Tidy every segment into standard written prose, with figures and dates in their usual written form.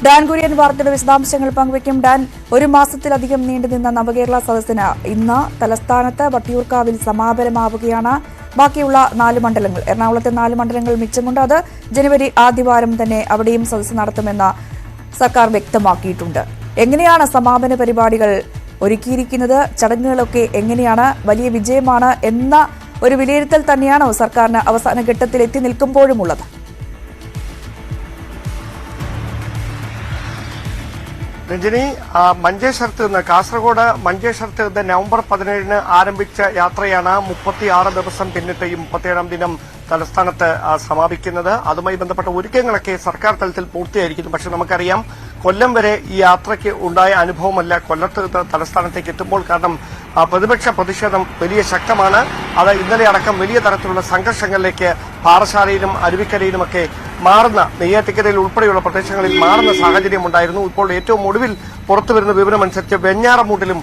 Dan Kurian വാർത്തയുടെ വിശദാംശങ്ങൾ പങ്കുവയ്ക്കും. ഡാൻ, ഒരു മാസത്തിലധികം നീണ്ടുനിന്ന നവകേരള സദസ്സിന് ഇന്ന് തലസ്ഥാനത്ത് വട്ടിയൂർക്കാവിൽ സമാപനമാവുകയാണ്. ബാക്കിയുള്ള 4 മണ്ഡലങ്ങൾ, എറണാകുളത്തെ 4 മണ്ഡലങ്ങൾ മിച്ചമുണ്ട്. അത് ജനുവരി ആദ്യവാരം തന്നെ അവിടെയും സദസ്സ് നടത്തുമെന്ന് സർക്കാർ വ്യക്തമാക്കിയിട്ടുണ്ട്. എങ്ങനെയാണ് സമാപന പരിപാടികൾ ഒരുക്കിയിരിക്കുന്നത്? ചടങ്ങുകളൊക്കെ എങ്ങനെയാണ്? വലിയ വിജയമാണ് എന്ന ഒരു വിലയിരുത്തൽ തന്നെയാണോ സർക്കാരിന് അവസാന ഘട്ടത്തിൽ എത്തി നിൽക്കുമ്പോഴുമുള്ളത്? രഞ്ജിനി, മഞ്ചേശ്വരത്ത് നിന്ന് കാസർഗോഡ് മഞ്ചേശ്വരത്ത് നിന്ന് നവംബർ 17-ന് ആരംഭിച്ച യാത്രയാണ് 36 ദിവസം പിന്നിട്ട് ഈ 37-ാം ദിനം തലസ്ഥാനത്ത് സമാപിക്കുന്നത്. അതുമായി ബന്ധപ്പെട്ട ഒരുക്കങ്ങളൊക്കെ സർക്കാർ തലത്തിൽ പൂർത്തിയായിരിക്കുന്നു. പക്ഷെ നമുക്കറിയാം, കൊല്ലം വരെ ഈ യാത്രയ്ക്ക് ഉണ്ടായ അനുഭവമല്ല കൊല്ലത്ത് നിന്ന് തലസ്ഥാനത്തേക്ക് എത്തുമ്പോൾ. കാരണം പ്രതിപക്ഷ പ്രതിഷേധം വലിയ ശക്തമാണ്. അത് ഇന്നലെ അടക്കം വലിയ തരത്തിലുള്ള സംഘർഷങ്ങളിലേക്ക് പാറശാലയിലും അരുവിക്കരയിലുമൊക്കെ മാറുന്ന, നെയ്യാറ്റിക്കരയിൽ ഉൾപ്പെടെയുള്ള പ്രദേശങ്ങളിൽ മാറുന്ന സാഹചര്യം ഉണ്ടായിരുന്നു. ഇപ്പോൾ ഏറ്റവും ഒടുവിൽ പുറത്തുവരുന്ന വിവരമനുസരിച്ച് വെഞ്ഞാറമൂട്ടിലും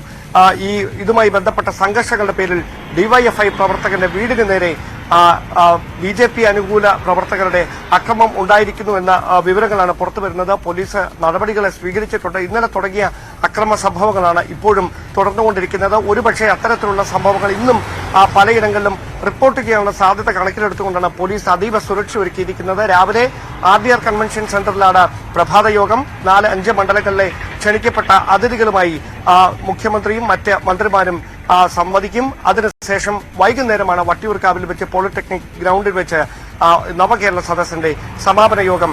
ഇതുമായി ബന്ധപ്പെട്ട സംഘർഷങ്ങളുടെ പേരിൽ ഡിവൈഎഫ്ഐ പ്രവർത്തകന്റെ വീടിന് നേരെ BJP അനുകൂല പ്രവർത്തകരുടെ അക്രമം ഉണ്ടായിരിക്കുന്നു എന്ന വിവരങ്ങളാണ് പുറത്തുവരുന്നത്. പോലീസ് നടപടികളെ സ്വീകരിച്ചിട്ടുണ്ട്. ഇന്നലെ തുടങ്ങിയ അക്രമ സംഭവങ്ങളാണ് ഇപ്പോഴും തുടർന്നുകൊണ്ടിരിക്കുന്നത്. ഒരുപക്ഷെ അത്തരത്തിലുള്ള സംഭവങ്ങൾ ഇന്നും പലയിടങ്ങളിലും റിപ്പോർട്ട് ചെയ്യാനുള്ള സാധ്യത കണക്കിലെടുത്തുകൊണ്ടാണ് പോലീസ് അതീവ സുരക്ഷ ഒരുക്കിയിരിക്കുന്നത്. രാവിലെ RDR കൺവെൻഷൻ സെന്ററിലാണ് പ്രഭാത യോഗം. 4-5 മണ്ഡലങ്ങളിലെ ക്ഷണിക്കപ്പെട്ട അതിഥികളുമായി മുഖ്യമന്ത്രിയും മറ്റ് മന്ത്രിമാരും സംവദിക്കും. അതിനുശേഷം വൈകുന്നേരമാണ് വട്ടിയൂർക്കാവിൽ വെച്ച് പോളിടെക്നിക് ഗ്രൗണ്ടിൽ വെച്ച് നവകേരള സദസ്സിന്റെ സമാപന യോഗം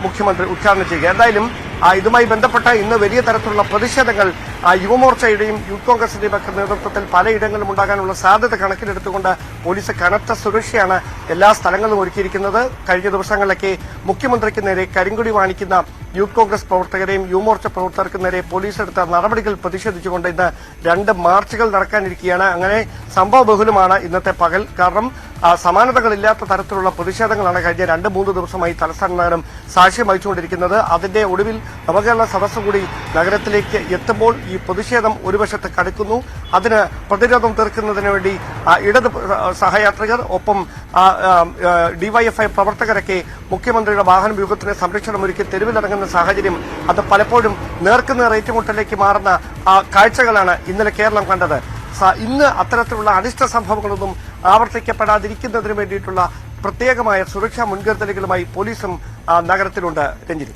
മുഖ്യമന്ത്രി ഉദ്ഘാടനം ചെയ്യുക. എന്തായാലും ഇതുമായി ബന്ധപ്പെട്ട ഇന്ന് വലിയ തരത്തിലുള്ള പ്രതിഷേധങ്ങൾ യുവമോർച്ചയുടെയും യൂത്ത് കോൺഗ്രസിന്റെയും ഒക്കെ നേതൃത്വത്തിൽ പലയിടങ്ങളിലും ഉണ്ടാകാനുള്ള സാധ്യത കണക്കിലെടുത്തുകൊണ്ട് പോലീസ് കനത്ത സുരക്ഷയാണ് എല്ലാ സ്ഥലങ്ങളിലും ഒരുക്കിയിരിക്കുന്നത്. കഴിഞ്ഞ ദിവസങ്ങളിലൊക്കെ മുഖ്യമന്ത്രിക്ക് നേരെ കരിങ്കൊടി കാണിക്കുന്ന യൂത്ത് കോൺഗ്രസ് പ്രവർത്തകരെയും യുവമോർച്ച പ്രവർത്തകർക്കും നേരെ പോലീസ് എടുത്ത നടപടികൾ പ്രതിഷേധിച്ചുകൊണ്ട് ഇന്ന് 2 മാർച്ചുകൾ നടക്കാനിരിക്കുകയാണ്. അങ്ങനെ സംഭവ ബഹുലമാണ് ഇന്നത്തെ പകൽ. കാരണം സമാനതകളില്ലാത്ത തരത്തിലുള്ള പ്രതിഷേധങ്ങളാണ് കഴിഞ്ഞ 2-3 ദിവസമായി തലസ്ഥാന നഗരം സാക്ഷ്യം വഹിച്ചുകൊണ്ടിരിക്കുന്നത്. അതിന്റെ ഒടുവിൽ നവകേരള സദസ്സ് കൂടി നഗരത്തിലേക്ക് എത്തുമ്പോൾ ഈ പ്രതിഷേധം ഒരു വശത്ത് കടുക്കുന്നു. അതിന് പ്രതിരോധം തീർക്കുന്നതിന് വേണ്ടി ഇടത് സഹയാത്രികർ, ഒപ്പം ഡിവൈഎഫ്ഐ പ്രവർത്തകരൊക്കെ മുഖ്യമന്ത്രിയുടെ വാഹന വ്യൂഹത്തിന് സംരക്ഷണമൊരുക്കി തെരുവിലിറങ്ങുന്ന സാഹചര്യം, അത് പലപ്പോഴും നേർക്കുനേർ ഏറ്റുമുട്ടലേക്ക് മാറുന്ന കാഴ്ചകളാണ് ഇന്നലെ കേരളം കണ്ടത്. ഇന്ന് അത്തരത്തിലുള്ള അനിഷ്ട സംഭവങ്ങളൊന്നും ആവർത്തിക്കപ്പെടാതിരിക്കുന്നതിന് വേണ്ടിയിട്ടുള്ള പ്രത്യേകമായ സുരക്ഷാ മുൻകരുതലുകളുമായി പോലീസും നഗരത്തിലുണ്ട്. രഞ്ജിനി.